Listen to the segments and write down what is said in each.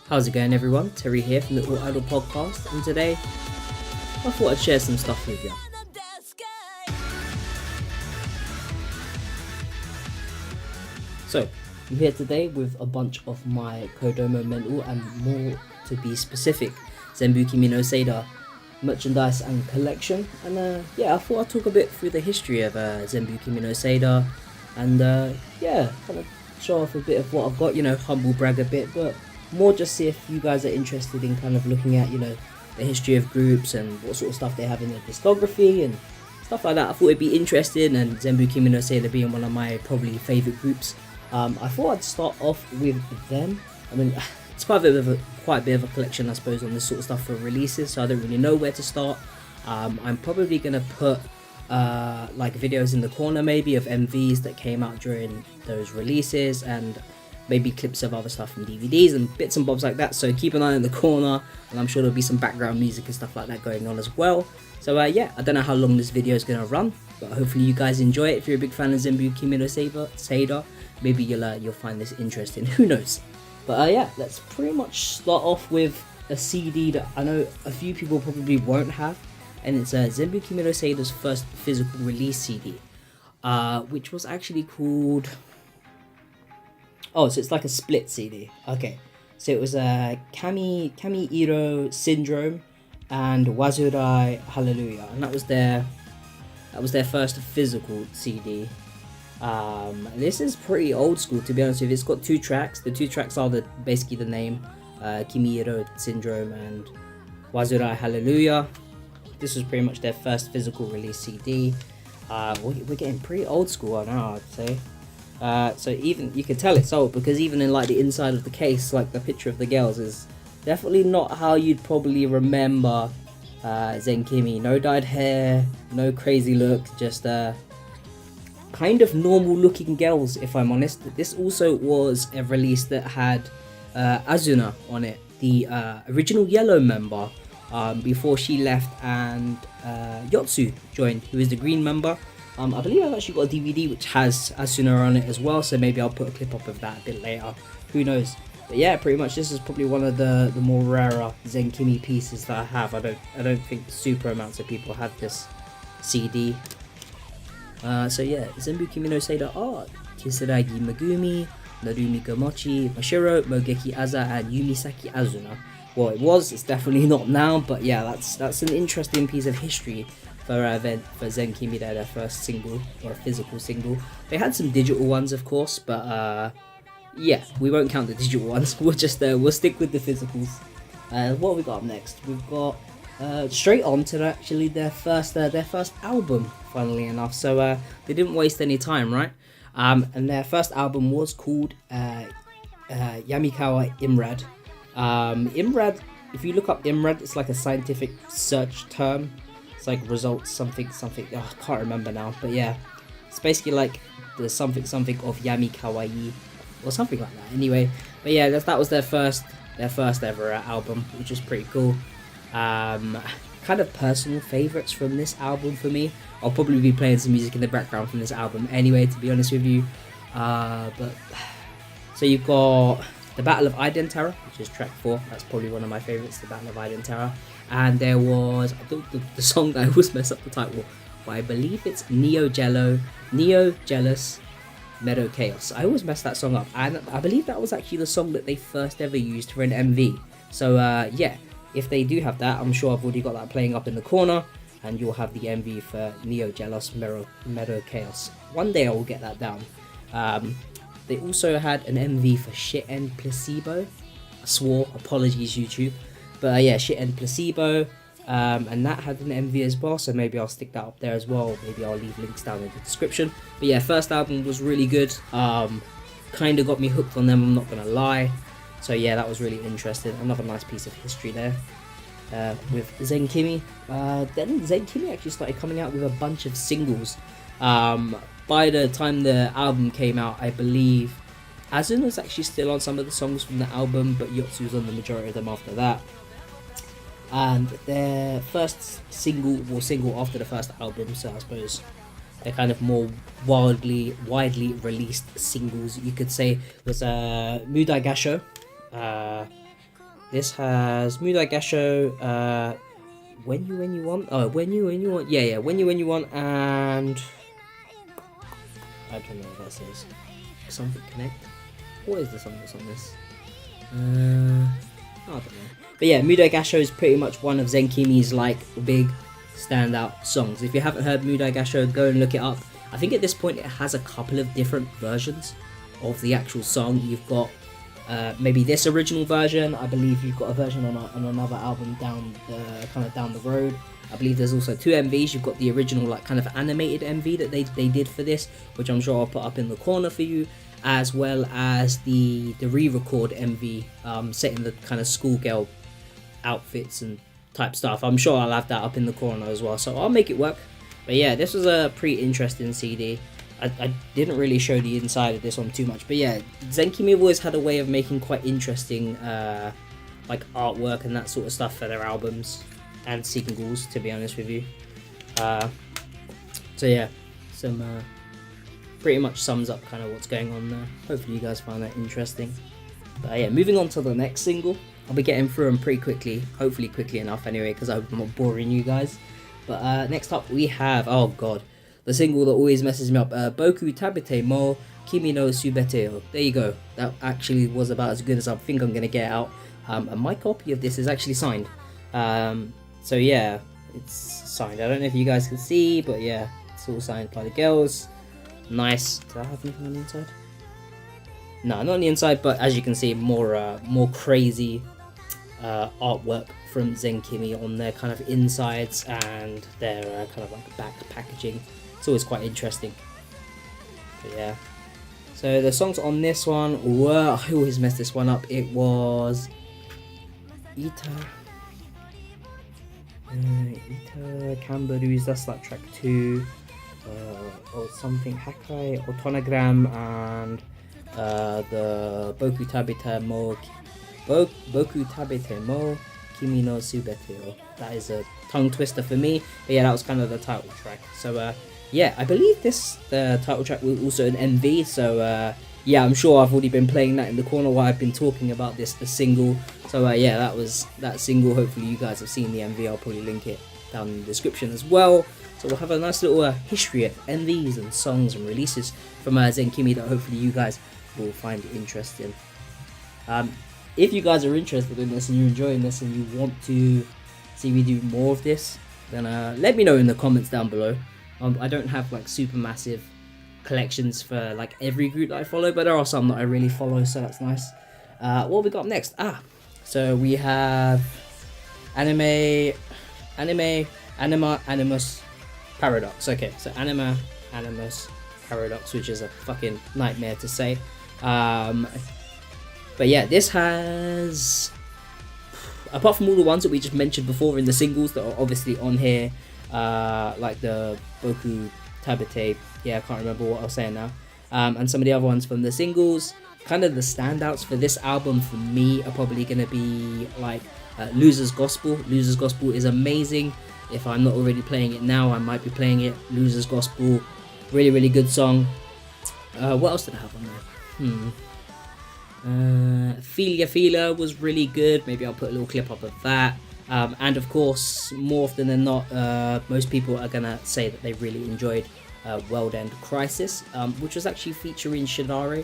How's it going, everyone? Terry here from the All Idol Podcast, and today I thought I'd share some stuff with you. So, I'm here today with a bunch of my Kodomo Mental and, more to be specific, Zenbu Kimi no Seida merchandise and collection. And I thought I'd talk a bit through the history of Zenbu Kimi no Seida, and kind of show off a bit of what I've got, humble brag a bit, but more just see if you guys are interested in kind of looking at, the history of groups and what sort of stuff they have in their discography and stuff like that. I thought it'd be interesting, and Zenbu Kimi no Seida being one of my probably favourite groups, I thought I'd start off with them. I mean, it's quite a bit of a collection, I suppose, on this sort of stuff for releases, so I don't really know where to start. I'm probably going to put like videos in the corner maybe of MVs that came out during those releases, and maybe clips of other stuff from DVDs and bits and bobs like that, so keep an eye in the corner, and I'm sure there'll be some background music and stuff like that going on as well. So I don't know how long this video is going to run, but hopefully you guys enjoy it. If you're a big fan of Zenbu Kimi no Seida, maybe you'll find this interesting, who knows. But let's pretty much start off with a CD that I know a few people probably won't have, and it's Zenbu Kimi no Seida's first physical release CD, which was actually called... Oh, so it's like a split CD. Okay, so it was Kami Iro Syndrome and Wazurai Hallelujah, and that was their first physical CD. This is pretty old school, to be honest with you. It's got 2 tracks. The 2 tracks are basically the name, Kimi Iro Syndrome and Wazurai Hallelujah. This was pretty much their first physical release CD. We're getting pretty old school now, I'd say. So even you can tell it's old, because even in like the inside of the case, like the picture of the girls is definitely not how you'd probably remember Zen Kimi. No dyed hair, no crazy look, just kind of normal looking girls, if I'm honest. This also was a release that had Azuna on it, the original Yellow member, before she left and Yotsu joined, who is the green member. I believe I've actually got a DVD which has Asuna on it as well, so maybe I'll put a clip up of that a bit later, who knows. But yeah, pretty much this is probably one of the more rarer Zen Kimi pieces that I have. I don't think super amounts of people have this CD. Zenbu Kimi no Seida art: Kisaragi Megumi, Narumi Gomochi, Mashiro, Mogeki Aza, and Yumisaki Azuna. Well, it's definitely not now, but yeah, that's an interesting piece of history for Zen Kimi, their first single, or physical single. They had some digital ones, of course, but we won't count the digital ones. We'll stick with the physicals. What have we got up next? We've got straight on to actually their first album, funnily enough. So they didn't waste any time, right? And their first album was called Yamikawa IMRAD. IMRAD, if you look up IMRAD, it's like a scientific search term. It's like results something. I can't remember now, but yeah, it's basically like the something of Yamikawa or something like that. Anyway, but yeah, that was their first ever album, which was pretty cool. Kind of personal favorites from this album for me. I'll probably be playing some music in the background from this album anyway, to be honest with you. But so you've got The Battle of Identara, which is track 4. That's probably one of my favorites, The Battle of Identara. And there was the song that I always mess up the title, but I believe it's Neo Jealous Meadow Chaos. I always mess that song up, and I believe that was actually the song that they first ever used for an MV. So if they do have that, I'm sure I've already got that playing up in the corner, and you'll have the MV for Neo Jealous Meadow Chaos. One day I will get that down. They also had an MV for Shit and Placebo. I swore, apologies YouTube. But Shit and Placebo, and that had an MV as well, so maybe I'll stick that up there as well. Maybe I'll leave links down in the description. But yeah, first album was really good. Kind of got me hooked on them, I'm not gonna lie. So yeah, that was really interesting. Another nice piece of history there with Zen Kimi. Then Zen Kimi actually started coming out with a bunch of singles. By the time the album came out, I believe Azun was actually still on some of the songs from the album, but Yotsu was on the majority of them after that. And their first single after the first album, so I suppose they're kind of more widely released singles, you could say, was Mudai Gassho, this has Mudai Gassho, when you want, when you want, when you want, and I don't know what that says. Something Connect. What is the song that's on this? I don't know. But yeah, Mudai Gassho is pretty much one of Zenkimi's like big standout songs. If you haven't heard Mudai Gassho, go and look it up. I think at this point it has a couple of different versions of the actual song. You've got maybe this original version. I believe you've got a version on another album down the road. I believe there's also 2 MVs. You've got the original like kind of animated MV that they did for this, which I'm sure I'll put up in the corner for you, as well as the re-record MV set in the kind of schoolgirl outfits and type stuff. I'm sure I'll have that up in the corner as well, so I'll make it work. But yeah, this was a pretty interesting CD. I didn't really show the inside of this one too much, but yeah, Zenkimi have always had a way of making quite interesting like artwork and that sort of stuff for their albums and singles, to be honest with you. So yeah, some pretty much sums up kind of what's going on there. Hopefully you guys find that interesting. But yeah, moving on to the next single. I'll be getting through them pretty quickly, hopefully quickly enough anyway, because I'm not boring you guys. But next up we have, oh god, the single that always messes me up, Boku Tabetamo, Kimi no Subete. There you go. That actually was about as good as I think I'm going to get out. And my copy of this is actually signed. So yeah, it's signed. I don't know if you guys can see, but yeah, it's all signed by the girls. Nice. Did I have anything on the inside? No, not on the inside, but as you can see, more crazy artwork from Zenkimi on their kind of insides and their kind of like back packaging. It's always quite interesting. But yeah. So the songs on this one were, I always mess this one up. It was Ita Kambarus, that's like track 2, or something, Hakai, Otonogram, and the Boku Tabetamo, Kimi no Subete. That is a tongue twister for me, but yeah, that was kind of the title track. So yeah, I believe this title track was also an MV, so yeah, I'm sure I've already been playing that in the corner while I've been talking about the single. So yeah, that was that single. Hopefully you guys have seen the MV. I'll probably link it down in the description as well. So we'll have a nice little history of MVs and songs and releases from Zenkimi that hopefully you guys will find interesting. If you guys are interested in this and you're enjoying this and you want to see me do more of this, then let me know in the comments down below. I don't have like super massive collections for like every group that I follow, but there are some that I really follow, so that's nice. What we got next? So we have Anima, Animus, Paradox. Okay, so Anima, Animus, Paradox, which is a fucking nightmare to say. But yeah, this has, apart from all the ones that we just mentioned before in the singles that are obviously on here, like the Boku Tabete, yeah, I can't remember what I was saying now, and some of the other ones from the singles, kind of the standouts for this album for me are probably going to be like Loser's Gospel. Loser's Gospel is amazing. If I'm not already playing it now, I might be playing it. Loser's Gospel, really, really good song. What else did I have on there? Filia was really good. Maybe I'll put a little clip up of that. And of course, more often than not, most people are gonna say that they really enjoyed World End Crisis, which was actually featuring Shidare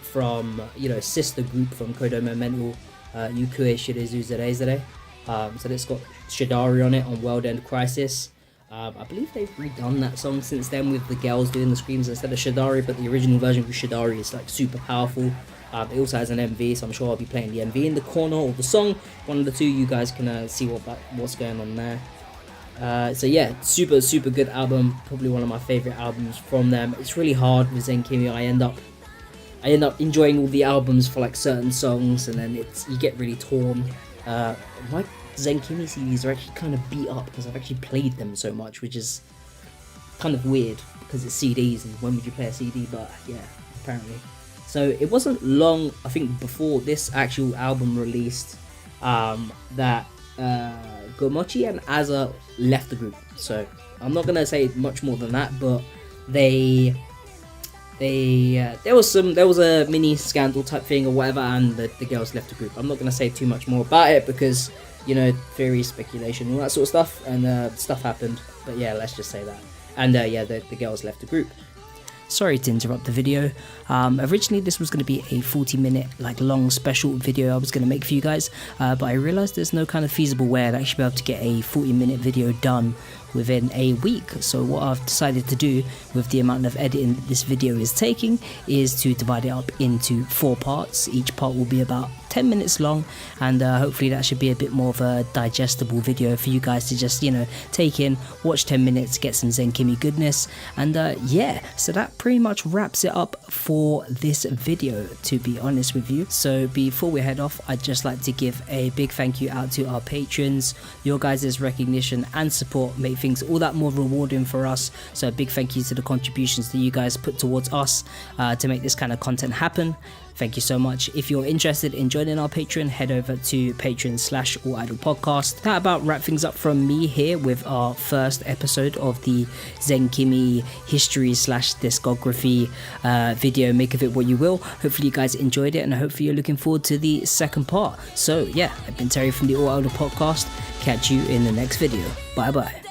from, sister group from Kodomo Mental, Yukue Shirizu Zerezere. So it's got Shidare on it on World End Crisis. I believe they've redone that song since then with the girls doing the screams instead of Shidare, but the original version with Shidare is like super powerful. It also has an MV, so I'm sure I'll be playing the MV in the corner or the song. One of the two, you guys can see what's going on there. So yeah, super good album. Probably one of my favorite albums from them. It's really hard with Zenkimi. I end up enjoying all the albums for like certain songs, and then you get really torn. My Zenkimi CDs are actually kind of beat up because I've actually played them so much, which is kind of weird because it's CDs, and when would you play a CD? But yeah, apparently. So it wasn't long, I think, before this actual album released that Gomochi and Aza left the group. So I'm not going to say much more than that, but they there was a mini scandal type thing or whatever, and the girls left the group. I'm not gonna say too much more about it because, you know, theory, speculation, all that sort of stuff, and stuff happened. But yeah, let's just say that. And yeah, the girls left the group. Sorry to interrupt the video. Originally this was going to be a 40-minute like long special video I was going to make for you guys, but I realized there's no kind of feasible way I'd actually be able to get a 40-minute video done within a week. So what I've decided to do with the amount of editing that this video is taking is to divide it up into 4 parts. Each part will be about 10 minutes long, and hopefully that should be a bit more of a digestible video for you guys to just, you know, take in, watch 10 minutes, get some Zen Kimi goodness, and yeah, so that pretty much wraps it up for this video, to be honest with you. So before we head off, I'd just like to give a big thank you out to our patrons. Your guys' recognition and support make things all that more rewarding for us, so a big thank you to the contributions that you guys put towards us to make this kind of content happen. Thank you so much. If you're interested in joining our Patreon, head over to patreon.com/AllIdolPodcast. That about wrap things up from me here with our first episode of the Zen Kimi history/discography video. Make of it what you will. Hopefully you guys enjoyed it, and hopefully you're looking forward to the second part. So yeah, I've been Terry from the All Idol Podcast. Catch you in the next video. Bye bye.